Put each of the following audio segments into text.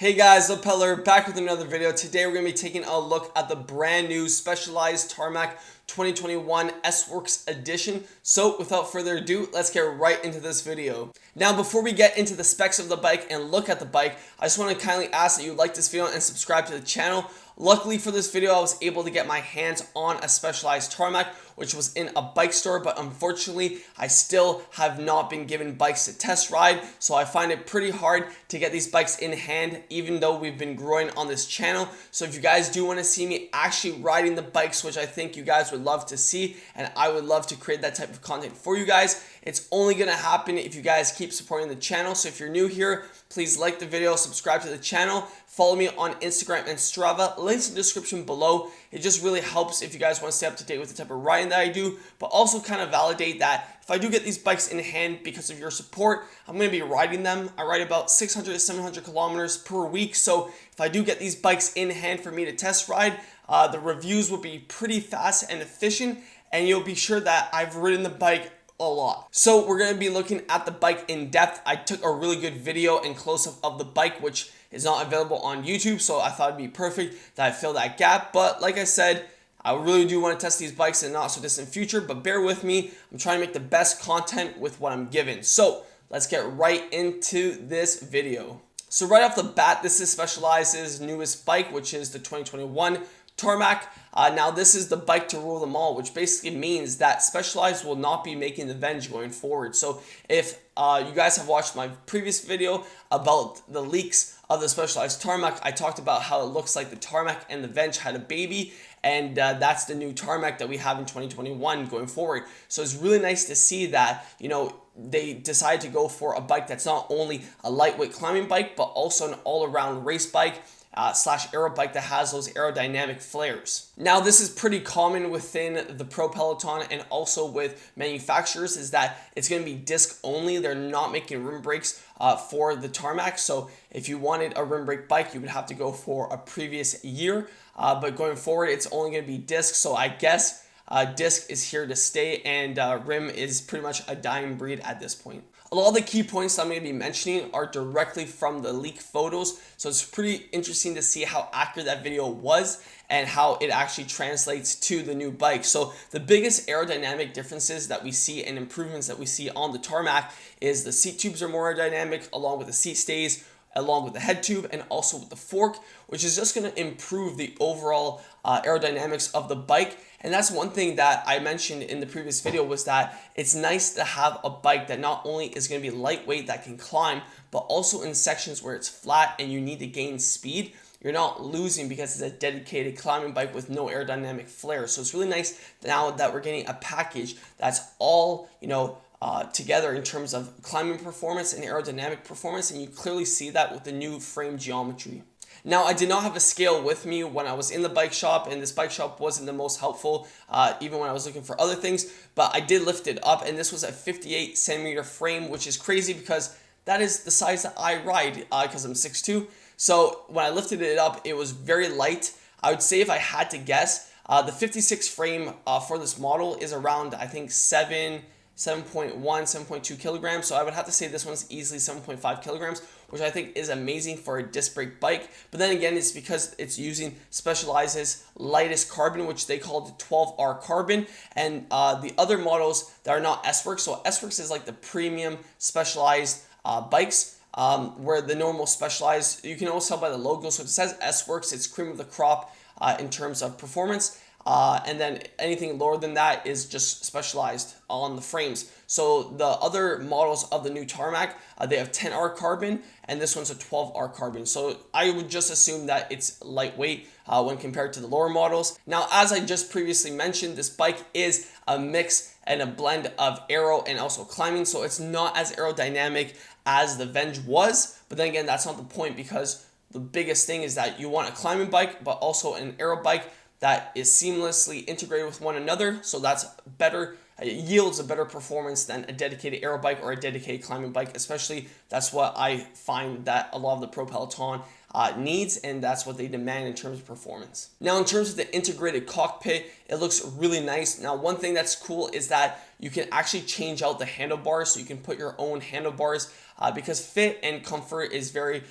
Hey guys, lepedaler back with another video. Today we're going to be taking a look at the brand new Specialized Tarmac 2021 S-Works edition. So without further ado, let's get right into this video. Now before we get into the specs of the bike and look at the bike, I just want to kindly ask that you like this video and subscribe to the channel. Luckily for this video, I was able to get my hands on a Specialized Tarmac, which was in a bike store, but unfortunately, I still have not been given bikes to test ride, so I find it pretty hard to get these bikes in hand, even though we've been growing on this channel. So if you guys do want to see me actually riding the bikes, which I think you guys would love to see, and I would love to create that type of content for you guys, it's only going to happen if you guys keep supporting the channel. So if you're new here, please like the video, subscribe to the channel, follow me on Instagram and Strava, links in the description below. It just really helps if you guys want to stay up to date with the type of riding that I do, but also kind of validate that if I do get these bikes in hand because of your support, I'm going to be riding them. I ride about 600 to 700 kilometers per week, so if I do get these bikes in hand for me to test ride, the reviews will be pretty fast and efficient, and you'll be sure that I've ridden the bike a lot. So we're going to be looking at the bike in depth. I took a really good video and close-up of the bike, which is not available on YouTube, so I thought it'd be perfect that I fill that gap. But like I said, I really do want to test these bikes in the not so distant future, but bear with me. I'm trying to make the best content with what I'm given. So let's get right into this video. So right off the bat, this is Specialized's newest bike, which is the 2021 Tarmac. Now this is the bike to rule them all, which basically means that Specialized will not be making the Venge going forward. So if you guys have watched my previous video about the leaks of the Specialized Tarmac, I talked about how it looks like the Tarmac and the Venge had a baby, and that's the new Tarmac that we have in 2021 going forward. So it's really nice to see that, you know, they decided to go for a bike that's not only a lightweight climbing bike, but also an all-around race bike slash aero bike that has those aerodynamic flares. Now this is pretty common within the pro peloton and also with manufacturers, is that it's going to be disc only. They're not making rim brakes for the Tarmac, so if you wanted a rim brake bike, you would have to go for a previous year, but going forward it's only going to be disc. So I guess disc is here to stay, and rim is pretty much a dying breed at this point. A lot of the key points I'm going to be mentioning are directly from the leak photos, so it's pretty interesting to see how accurate that video was and how it actually translates to the new bike. So the biggest aerodynamic differences that we see and improvements that we see on the Tarmac is the seat tubes are more aerodynamic, along with the seat stays, along with the head tube, and also with the fork, which is just going to improve the overall aerodynamics of the bike. And that's one thing that I mentioned in the previous video, was that it's nice to have a bike that not only is going to be lightweight, that can climb, but also in sections where it's flat and you need to gain speed, you're not losing because it's a dedicated climbing bike with no aerodynamic flare. So it's really nice now that we're getting a package that's all, you know, together in terms of climbing performance and aerodynamic performance, and you clearly see that with the new frame geometry. Now, I did not have a scale with me when I was in the bike shop, and this bike shop wasn't the most helpful even when I was looking for other things, but I did lift it up, and this was a 58 centimeter frame, which is crazy because that is the size that I ride because I'm 6'2". So when I lifted it up, it was very light. I would say if I had to guess, the 56 frame for this model is around, I think, 7.1, 7.2 kilograms. So I would have to say this one's easily 7.5 kilograms, which I think is amazing for a disc brake bike. But then again, it's because it's using Specialized's lightest carbon, which they call the 12R carbon. And the other models that are not S-Works, so S-Works is like the premium Specialized bikes, where the normal Specialized, you can also tell by the logo. So it says S-Works, it's cream of the crop in terms of performance. And then anything lower than that is just Specialized on the frames. So the other models of the new Tarmac, they have 10R carbon, and this one's a 12R carbon. So I would just assume that it's lightweight when compared to the lower models. Now, as I just previously mentioned, this bike is a mix and a blend of aero and also climbing. So it's not as aerodynamic as the Venge was, but then again, that's not the point, because the biggest thing is that you want a climbing bike, but also an aero bike that is seamlessly integrated with one another. So that's better, it yields a better performance than a dedicated aero bike or a dedicated climbing bike. Especially, that's what I find that a lot of the pro peloton needs, and that's what they demand in terms of performance. Now, in terms of the integrated cockpit, it looks really nice. Now, one thing that's cool is that you can actually change out the handlebars, so you can put your own handlebars because fit and comfort is very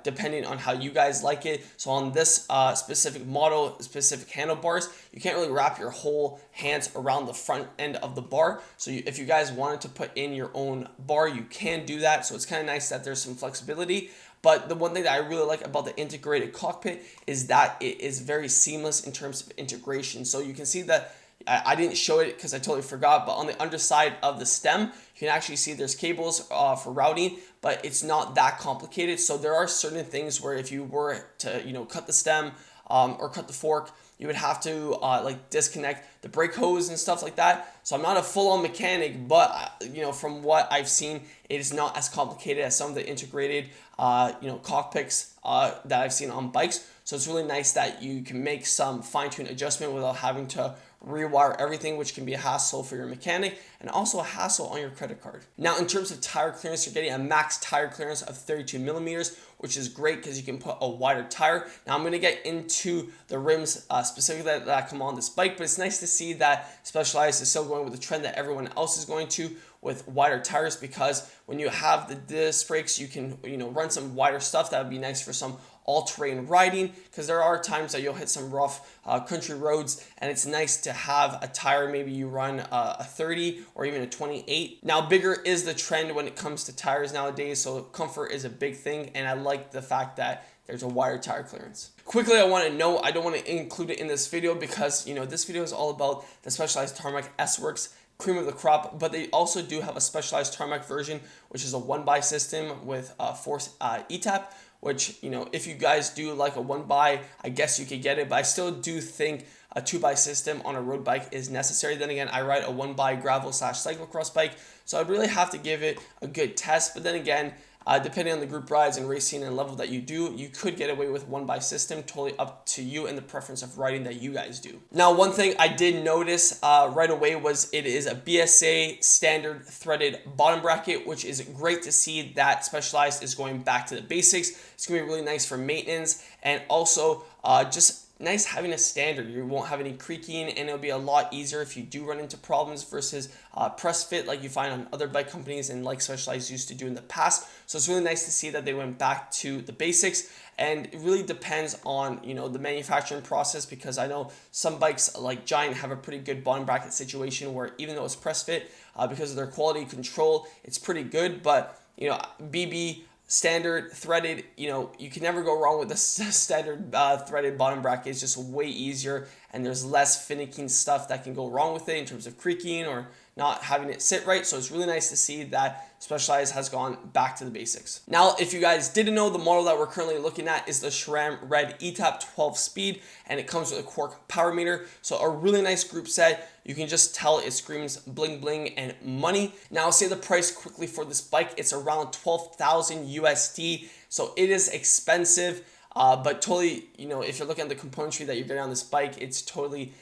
depending on how you guys like it. So on this specific model, specific handlebars, you can't really wrap your whole hands around the front end of the bar. So if you guys wanted to put in your own bar, you can do that. So it's kind of nice that there's some flexibility. But the one thing that I really like about the integrated cockpit is that it is very seamless in terms of integration. So you can see that I didn't show it because I totally forgot, but on the underside of the stem, you can actually see there's cables for routing, but it's not that complicated. So there are certain things where if you were to, cut the stem or cut the fork, you would have to like disconnect the brake hose and stuff like that. So I'm not a full-on mechanic, but from what I've seen, it is not as complicated as some of the integrated cockpits that I've seen on bikes. So it's really nice that you can make some fine-tune adjustment without having to rewire everything, which can be a hassle for your mechanic and also a hassle on your credit card. Now, in terms of tire clearance, you're getting a max tire clearance of 32 millimeters, which is great because you can put a wider tire. Now, I'm going to get into the rims specifically that come on this bike, but it's nice to see that Specialized is still going with the trend that everyone else is going to with wider tires, because when you have the disc brakes, you can run some wider stuff. That would be nice for some all-terrain riding, because there are times that you'll hit some rough country roads, and it's nice to have a tire. Maybe you run a 30 or even a 28. Now, bigger is the trend when it comes to tires nowadays, so comfort is a big thing, and I like the fact that there's a wider tire clearance. Quickly, I want to note, I don't want to include it in this video because this video is all about the Specialized Tarmac S-Works cream of the crop, but they also do have a Specialized Tarmac version, which is a 1x system with force ETAP, which, if you guys do like a 1x, I guess you could get it, but I still do think a 2x system on a road bike is necessary. Then again, I ride a 1x gravel / cyclocross bike, so I'd really have to give it a good test. But then again, depending on the group rides and racing and level that you do, you could get away with 1x system, totally up to you and the preference of riding that you guys do. Now, one thing I did notice right away was it is a BSA standard threaded bottom bracket, which is great to see that Specialized is going back to the basics. It's going to be really nice for maintenance, and also just nice having a standard. You won't have any creaking, and it'll be a lot easier if you do run into problems versus press fit like you find on other bike companies and like Specialized used to do in the past. So it's really nice to see that they went back to the basics, and it really depends on the manufacturing process, because I know some bikes like Giant have a pretty good bottom bracket situation where even though it's press fit, because of their quality control, it's pretty good. But BB standard threaded, you can never go wrong with the standard threaded bottom bracket. It's just way easier, and there's less finicking stuff that can go wrong with it in terms of creaking or not having it sit right. So it's really nice to see that Specialized has gone back to the basics. Now, if you guys didn't know, the model that we're currently looking at is the SRAM Red ETAP 12 speed, and it comes with a Quark power meter. So a really nice group set. You can just tell it screams bling bling and money. Now, I'll say the price quickly for this bike. It's around 12,000 USD. So it is expensive, but totally, if you're looking at the componentry that you're getting on this bike, it's totally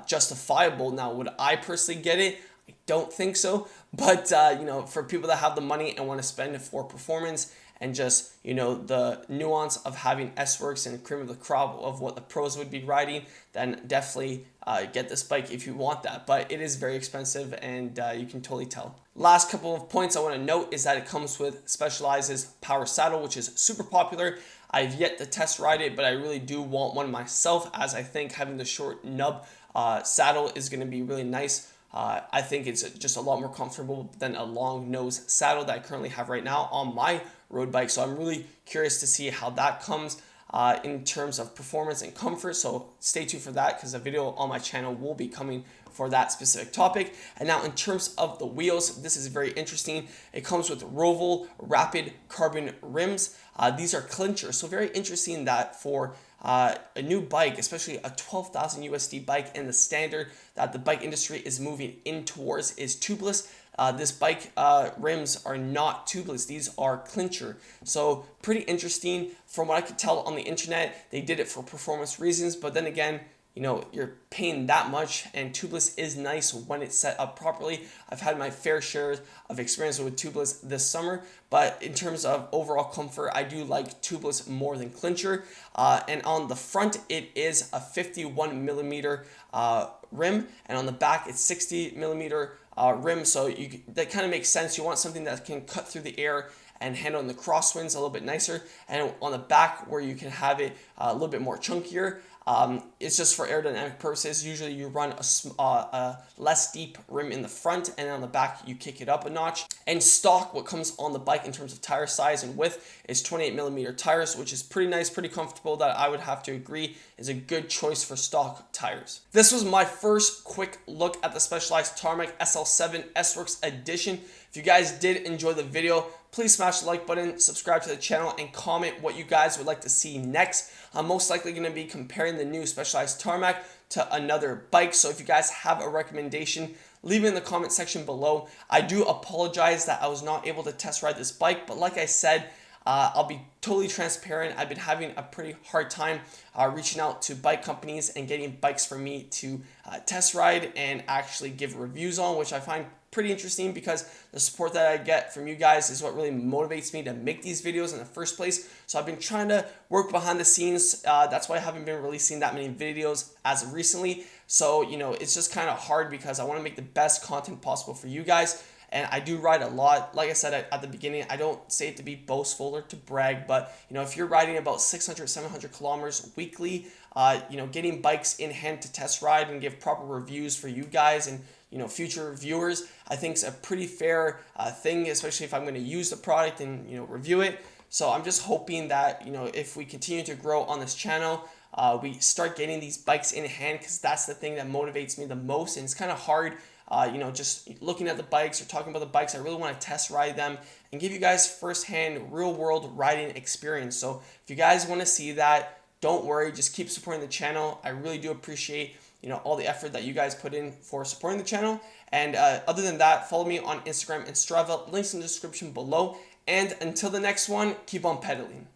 justifiable. Now, would I personally get it? I don't think so, but for people that have the money and want to spend it for performance and just the nuance of having S-Works and cream of the crop of what the pros would be riding, then definitely get this bike if you want that. But it is very expensive, and you can totally tell. Last couple of points I want to note is that it comes with Specialized's power saddle, which is super popular. I've yet to test ride it, but I really do want one myself, as I think having the short nub saddle is going to be really nice. I think it's just a lot more comfortable than a long nose saddle that I currently have right now on my road bike. So I'm really curious to see how that comes in terms of performance and comfort. So stay tuned for that, because a video on my channel will be coming for that specific topic. And now in terms of the wheels, this is very interesting. It comes with Roval Rapid Carbon rims. These are clinchers. So very interesting that for a new bike, especially a 12,000 USD bike, and the standard that the bike industry is moving in towards is tubeless. This bike rims are not tubeless. These are clincher. So pretty interesting. From what I could tell on the internet, they did it for performance reasons, but then again, you're paying that much, and tubeless is nice when it's set up properly. I've had my fair share of experience with tubeless this summer, but in terms of overall comfort, I do like tubeless more than clincher. And on the front, it is a 51 millimeter rim, and on the back, it's 60 millimeter rim. So that kind of makes sense. You want something that can cut through the air and handle in the crosswinds a little bit nicer. And on the back where you can have it a little bit more chunkier, it's just for aerodynamic purposes. Usually you run a less deep rim in the front, and on the back you kick it up a notch. And stock, what comes on the bike in terms of tire size and width is 28mm tires, which is pretty nice, pretty comfortable. That I would have to agree is a good choice for stock tires. This was my first quick look at the Specialized Tarmac SL7 S-Works Edition. If you guys did enjoy the video, please smash the like button, subscribe to the channel, and comment what you guys would like to see next. I'm most likely going to be comparing the new Specialized Tarmac to another bike, so if you guys have a recommendation, leave it in the comment section below. I do apologize that I was not able to test ride this bike, but like I said, I'll be totally transparent. I've been having a pretty hard time reaching out to bike companies and getting bikes for me to test ride and actually give reviews on, which I find pretty interesting because the support that I get from you guys is what really motivates me to make these videos in the first place. So I've been trying to work behind the scenes. That's why I haven't been releasing that many videos as of recently. So, you know, it's just kind of hard because I want to make the best content possible for you guys. And I do ride a lot. Like I said at the beginning, I don't say it to be boastful or to brag, but you know, if you're riding about 600, 700 kilometers weekly, you know, getting bikes in hand to test ride and give proper reviews for you guys and, you know, future viewers, I think is a pretty fair thing, especially if I'm going to use the product and, you know, review it. So I'm just hoping that, you know, if we continue to grow on this channel, we start getting these bikes in hand, because that's the thing that motivates me the most. And it's kind of hard, you know, just looking at the bikes or talking about the bikes. I really want to test ride them and give you guys firsthand real world riding experience. So if you guys want to see that, don't worry, just keep supporting the channel. I really do appreciate, you know, all the effort that you guys put in for supporting the channel. And other than that, follow me on Instagram and Strava, links in the description below. And until the next one, keep on pedaling.